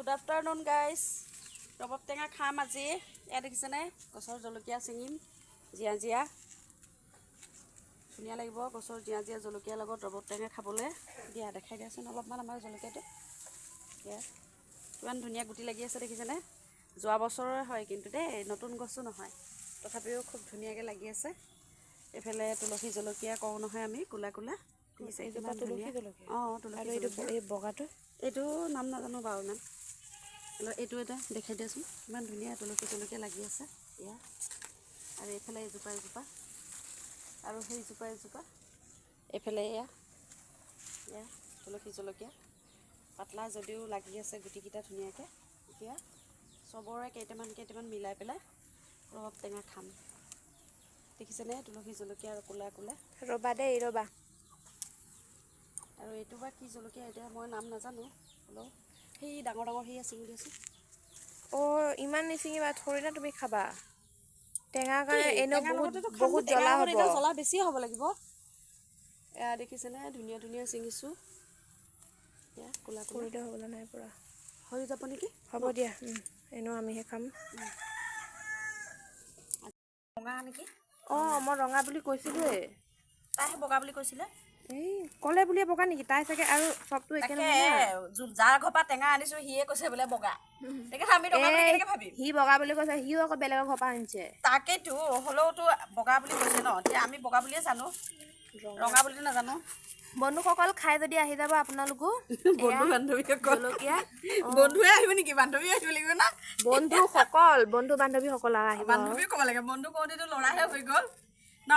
Good afternoon, guys. Robot tenga kham aji. Ya dekhise gosor jolokia singim. Jia jia. Dunia lagibo gosor jia jia jolokia logot robot tenga khabole. Dia dekhai diasen olopman amar jolokia to. Ya. Kiman dunia guti lagi ase dekhise ne. Joa bosor hoy kintu de notun gosu nohoy. Tothapiও খুব ধুনিয়াকে লাগি আছে এফালে তুলসী জলকীয়া কও নহয় আমি কুলা কুলা দিছে এই জপা তুলসী জলকীয়া তুলসী আৰু এই বগাটো এটো নাম নাজানো বাৰু নাম এটো এটা দেখাই দিয়াছোন ইমান ধুনিয়া তুলসী জলকীয়া লাগি আছে ইয়া আৰু এফালে এজোপা আৰু সেই জোপা এফালে ইয়া তুলসী জলকীয়া পাতলা যদিও লাগি আছে গুটিকিটা ধুনিয়াকে এতিয়া সবৰে কেইটামান মিলাই পেলাই ৰব টেঙা খাম দেখিছে নে তুলসী জলকীয়া আৰু কুলা কুলা ৰবা দে ৰবা আৰু এটো বা কি জলকীয়া এটা মই নাম নাজানো হলো সেই ডাঙৰ হেই চিঙি দিছো ও ইমান নিচিঙিবা থৰি না তুমি খাবা টেঙা কাৰণে এনো বহুত জ্বলা হ'ব জ্বলা বেছি হ'ব লাগিব এ দেখিছে নে ধুনিয়া চিঙিছো ইয়া কুলা থৰিটো হ'বলা নাই পুৰা হৈ যাব নেকি হ'ব দিয়া এনো আমিহে খাম ৰঙা নেকি মই ৰঙা বুলি কৈছিলোৱে তাইহে বগা বুলি কৈছিলে এই কলে বুলি বগা নেকি তাই চাগে আৰু সবটো একে নহয় যাৰ ঘপা টেঙা আনিছো হিয়ে কৈছে বোলে বগা দেখে আমি ৰঙা বুলি কেনেকে ভাবিম হি বগা বুলি কৈছে হিও আকৌ বেলেগৰ ঘপা আনিছে তাকেটো হলওটো বগা বুলি কৈছে ন এতিয়া আমি বগা বুলিয়ে জানো ৰঙা বুলি নাজানো বন্ধুসকল খাই যদি আহি যাব আপোনালোকো বন্ধু বান্ধৱী জলকীয়া বন্ধুৱে আহিব নেকি বান্ধৱী আহিব লাগিব না বন্ধু বান্ধৱী সকল আহিব বান্ধৱী ক'ব লাগে বন্ধু কওঁতেতো লৰাহে হৈ গ'ল ন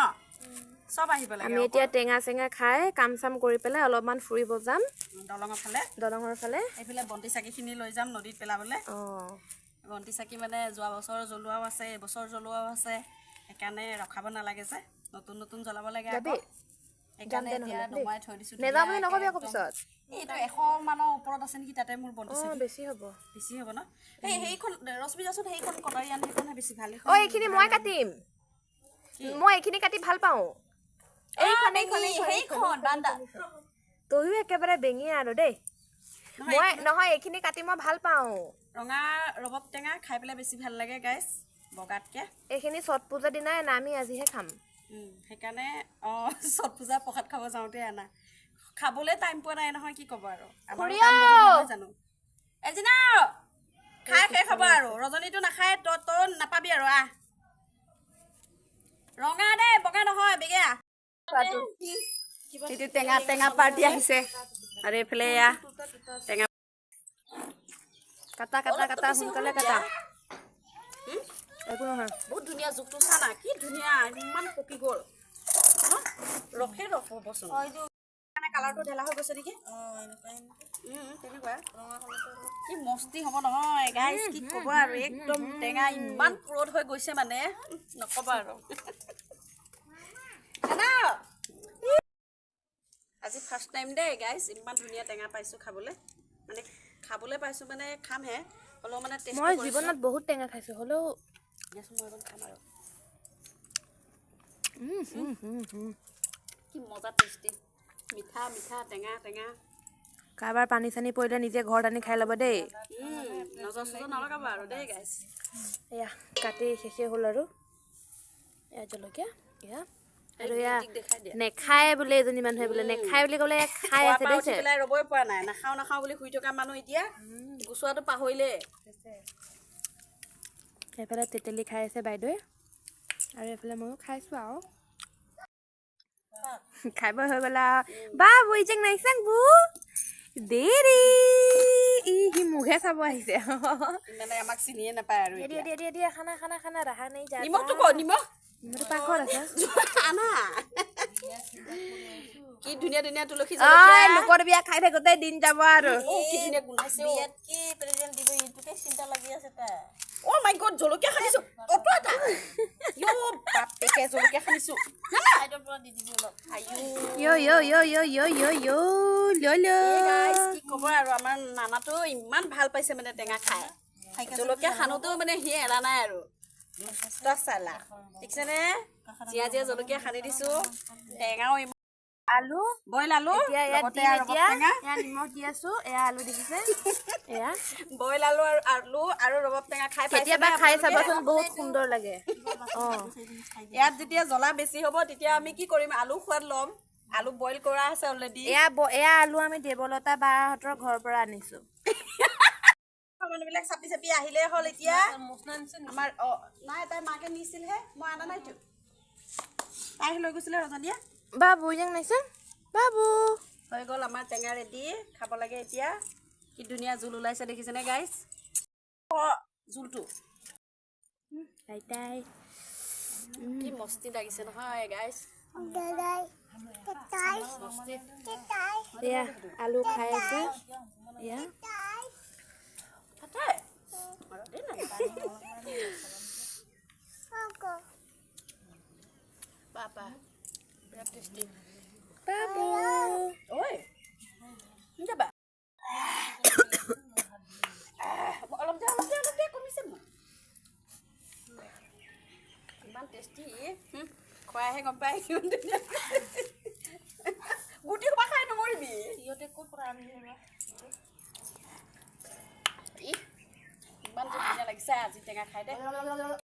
সব আহিব লাগে আমি এতিয়া টেঙা চেঙা খাই কাম চাম কৰি পেলাই অলপমান ফুৰিব যাম দলঙৰ ফালে এইফালে বন্তি চাকিখিনি লৈ যাম নদীত পেলাবলে বন্তি চাকি মানে যোৱা বছৰ জ্বলোৱাও আছে এবছৰ জ্বলোৱাও আছে সেইকাৰণে ৰখাব নালাগে যে নতুন জ্বলাব লাগে আকৌ এইকাৰণে এতিয়া দমাই থৈ দিছো নেযাব বুলি নকবি আকৌ পিছত এইটো 100 মানৰ ওপৰত আছে নেকি তাতে মোৰ বন্তি চাকি বেছি হ'ব ন সেইখন ৰশ্মি যাচোন সেইখন কটাৰী আন সেইখনহে বেছি ভাল এইখিনি মই কাটিম মই এইখিনি কাটি ভাল পাওঁ সেইখন বান্দা তয়ো একেবাৰে বেঙি আৰু দেই মই নহয় এইখিনি কাটি মই ভাল পাওঁ ৰঙা ৰবব টেঙা খাই পেলাই বেছি ভাল লাগে গাইছ বগাতকে এইখিনি ছট পূজা দিনাই না আমি আজিহে খাম সেইকাৰণে ছট পূজা প্ৰসাদ খাব যাওঁতে আনা খাবলৈ টাইম পোৱা নাই নহয় কি ক'ব আৰু আমাৰ কাম বহুত নহয় জানো এজিনা খাই খাব আৰু ৰজনীটো নাখায় তই নাপাবি আৰু ৰঙা দে বগা নহয় বেগেয়া এইটো টেঙা পাৰ্টি আহিছে আৰু এইফালে টেঙা কাটা সোনকালে কাটা একো নহয় বহুত ধুনীয়া জোকটো চা না কি ধুনীয়া ইমান পকি গ'ল ৰখবচোন কালাৰটো ঢেলা হৈ গৈছে নেকি তেনেকুৱা কি মস্তি হ'ব নহয় গাইজ কি ক'ব আৰু একদম টেঙা ইমান পুৰঠ হৈ গৈছে মানে নক'বা আৰু আজি ফাৰ্ষ্ট টাইম দেই গাইজ ইমান ধুনীয়া টেঙা পাইছোঁ খাবলৈ পাইছোঁ মানে খামহে হ'লেও মানে মই জীৱনত বহুত টেঙা খাইছোঁ হ'লেও দিয়াচোন মই খাম আৰু কি মজা টেষ্টি মিঠা টেঙা কাৰোবাৰ পানী চানী পৰিলে নিজে ঘৰত আনি খাই ল'ব দেই নজৰ নলগাবা আৰু দেই গাইজ এয়া কাটি শেষে হ'ল আৰু এয়া জলকীয়া এয়া আৰু এয়া নেখায় বোলে এজনী মানুহে বোলে নেখায় বুলি ক'লে খাই আছে দেখিছে ৰ'বই পৰা নাই নাখাওঁ বুলি শুই থকা মানুহ এতিয়া গুচোৱাটো পাহৰিলে এইফালে তেতেলী খাই আছে বাইদেৱে আৰু এইফালে ময়ো খাইছোঁ আৰু খাই বৈ হৈ গ'লা বা বইজেং নাইচাং বু দেৰি সি মুখে চাব আহিছে মানে আমাক চিনিয়ে নাপায় আৰু দিয়া খানা ৰাহা নাই যা নিমখটো কো নিমখ পাকঘৰত আছে আনা কি ধুনীয়া তুলসী লোকৰ বিয়া খাই থাকোতে দিন যাব আৰু কি ধুনীয়া গোন্ধাইছে বিয়াত কি প্ৰেজেন্ট দিব ইটোকে চিন্তা লাগি আছে তা ও মাই গড জলকীয়া খানিছো অটো এটা ইয়ো বাপকে জলকীয়া খানিছো সাইডৰ পৰা দি দিবি অলপ লো গাইস কি ক'ব আৰু আমাৰ নানাটো ইমান ভাল পাইছে মানে টেঙা খাই জলকীয়া খানোতো মানে হি এৰা নাই আৰু মস্ত চালা ঠিকছেনে জিয়া জলকীয়া খানি দিছো টেঙাও আলু বইল আলু এতিয়া ইয়াত লগতে দিম আৰু ৰবাব এতিয়া টেঙা এয়া নিমখ দি আছো এয়া আলু দেখিছে এয়া বইল আলু আৰু ৰবাব টেঙা খাই পাইছে কেতিয়াবা খাই চাবাচোন বহুত সুন্দৰ লাগে ইয়াত যেতিয়া জ্বলা বেছি হ'ব তেতিয়া আমি কি কৰিম আলু সোৱাদ ল'ম আলু বইল কৰা আছে অলৰেডি এয়া আলু আমি দেৱলতা বাহঁতৰ ঘৰৰ পৰা আনিছো মানুহবিলাক চাপি চাপি আহিলে হ'ল এতিয়া আমাৰ নাই তাই মাকে নিছিলহে মই আনা নাইতো তাই লৈ গৈছিলে ৰজনীয়ে বাবু যেন নাইছে বাবু হৈ গ'ল আমাৰ টেঙা ৰেডি খাব লাগে এতিয়া কি ধুনীয়া জোল ওলাইছে দেখিছেনে গাইছ জোলটো আইতাই কি মস্তি লাগিছে নহয় গাইছ এয়া আলু খাই আছে এয়া Papa, biar tasty. Babu Oi, ini ba? Alam dia, komisi mo. Iman tasty, kaya he ngompai yun din. Guti ko ba kayo ng morbi? Iyote ko parang yun. Ih, iman tuh punya lagi saya, si tengah kaya deh.